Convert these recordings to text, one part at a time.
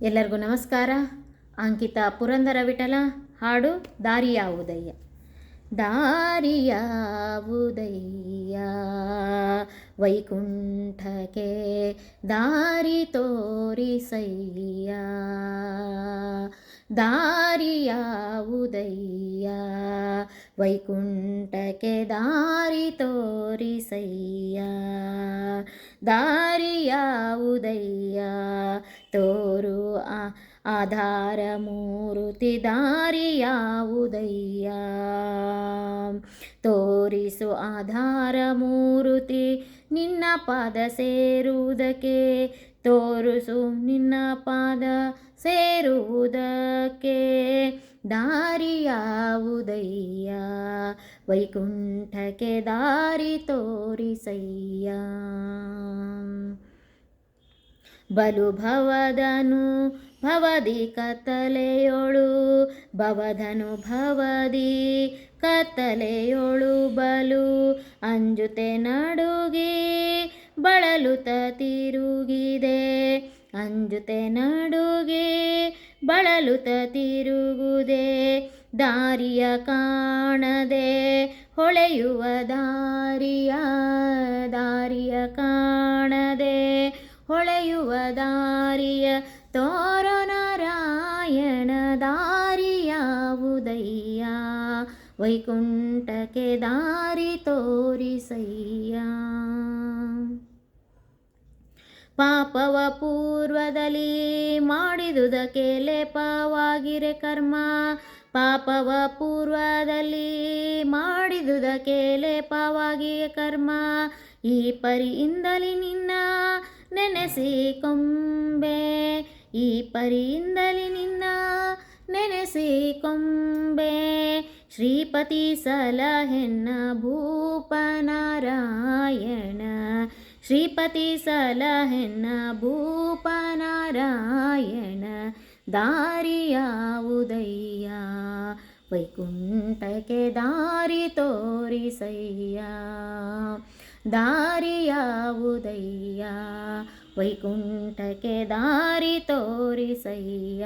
ಎಲ್ಲರಿಗೂ ನಮಸ್ಕಾರ. ಅಂಕಿತ ಪುರಂದರ ವಿಠಲ ಹಾಡು ದಾರಿ ಯಾವುದಯ್ಯ. ದಾರಿ ಯಾವುದಯ್ಯ ವೈಕುಂಠಕ್ಕೆ ದಾರಿ ತೋರಿಸಯ್ಯ. ದಾರಿ ಯಾವುದಯ್ಯ ವೈಕುಂಠಕ್ಕೆ ದಾರಿ ತೋರಿಸಯ್ಯ. ದಾರಿ ಯಾವುದಯ್ಯ ತೋರು ಆಧಾರ ಮೂರುತಿ. ದಾರಿ ಯಾವುದಯ್ಯ ತೋರಿಸು ಆಧಾರ ಮೂರುತಿ. ನಿನ್ನ ಪಾದ ಸೇರುವುದಕ್ಕೆ ತೋರಿಸು ನಿನ್ನ ಪಾದ ಸೇರುವುದಕ್ಕೆ. ದಾರಿ ಯಾವುದಯ್ಯ ವೈಕುಂಠಕ್ಕೆ ದಾರಿ ತೋರಿಸಯ್ಯ. ಬಲು ಭವದನು ಭವದಿ ಕತ್ತಲೆಯೊಳು ಭವಧನು ಭವದಿ ಕತ್ತಲೆಯೊಳು ಬಲು ಅಂಜುತೆ ನಡುಗಿ ಬಳಲುತ ತಿರುಗಿದೆ. ಅಂಜುತೆ ನಡುಗಿ ಬಳಲುತ ತಿರುಗುದೆ. ದಾರಿಯ ಕಾಣದೆ ಹೊಳೆಯುವ ದಾರಿಯ. ದಾರಿಯ ಕಾಣದೆ ಹೊಳೆಯುವ ದಾರಿಯ ತೋರೋ ನಾರಾಯಣ. ದಾರಿ ಯಾವುದಯ್ಯ ವೈಕುಂಠಕ್ಕೆ ದಾರಿ ತೋರಿಸಯ್ಯ. ಪಾಪವ ಪೂರ್ವದಲ್ಲಿ ಮಾಡಿದುದಕ್ಕೆ ಲೇಪವಾಗಿರೆ ಕರ್ಮ. ಪಾಪವ ಪೂರ್ವದಲ್ಲಿ ಮಾಡಿದುದಕ್ಕೆ ಲೇಪವಾಗಿಯೇ ಕರ್ಮ. ಈ ಪರಿಯಿಂದಲೇ ನಿನ್ನ ನೆನೆಸಿಕೊಂಬೆ. ಈ ಪರಿಯಿಂದಲೇ ನಿನ್ನ ನೆನೆಸಿಕೊಂಬೆ. ಶ್ರೀಪತಿ ಸಲಹೆನ್ನ ಭೂಪನಾರಾಯಣ. ಶ್ರೀಪತಿ ಸಲಹೆನ್ನ ಭೂಪನಾರಾಯಣ. ದಾರಿ ಯಾವುದಯ್ಯ ವೈಕುಂಠಕ್ಕೆ ದಾರಿ ತೋರಿಸಯ್ಯ. ದಾರಿ ಯಾವುದಯ್ಯ ವೈಕುಂಠಕ್ಕೆ ದಾರಿ ತೋರಿಸಯ್ಯ.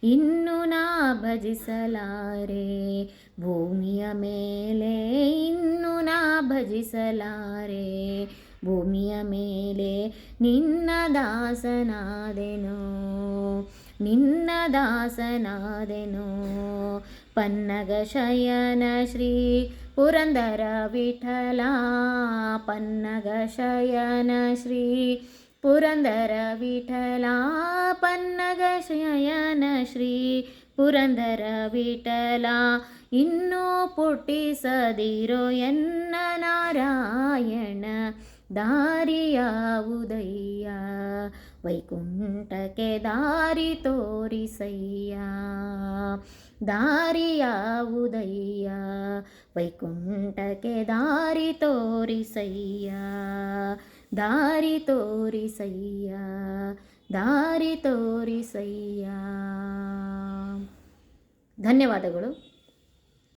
ಇನ್ನು ನಾ ಭಜಿಸಲಾರೆ ಭೂಮಿಯ ಮೇಲೆ. ಇನ್ನು ನಾ ಭಜಿಸಲಾರೆ ಭೂಮಿಯ ಮೇಲೆ. ನಿನ್ನ ದಾಸನಾದೆನೋ ನಿನ್ನ ದಾಸನಾದೆನೋ. ಪನ್ನಗ ಶಯನ ಶ್ರೀ ಪುರಂದರ ವಿಠಲ. ಪನ್ನಗ ಶಯನ ಶ್ರೀ ಪುರಂದರ ವಿಠಲ. ಪನ್ನಗ ಶಯನ ಶ್ರೀ ಪುರಂದರ ವಿಠಲ. ಇನ್ನೂ ಪುಟ್ಟಿಸದಿರೋ ಎನ್ನ ನಾರಾಯಣ. ದಾರಿ ಯಾವುದಯ್ಯ ವೈಕುಂಠಕ್ಕೆ ದಾರಿ ತೋರಿಸಯ್ಯ. ದಾರಿ ಯಾವುದಯ್ಯ ವೈಕುಂಠಕ್ಕೆ ದಾರಿ ತೋರಿಸಯ್ಯ. ದಾರಿ ತೋರಿಸಯ್ಯ. ದಾರಿ ತೋರಿಸಯ್ಯ. ಧನ್ಯವಾದಗಳು.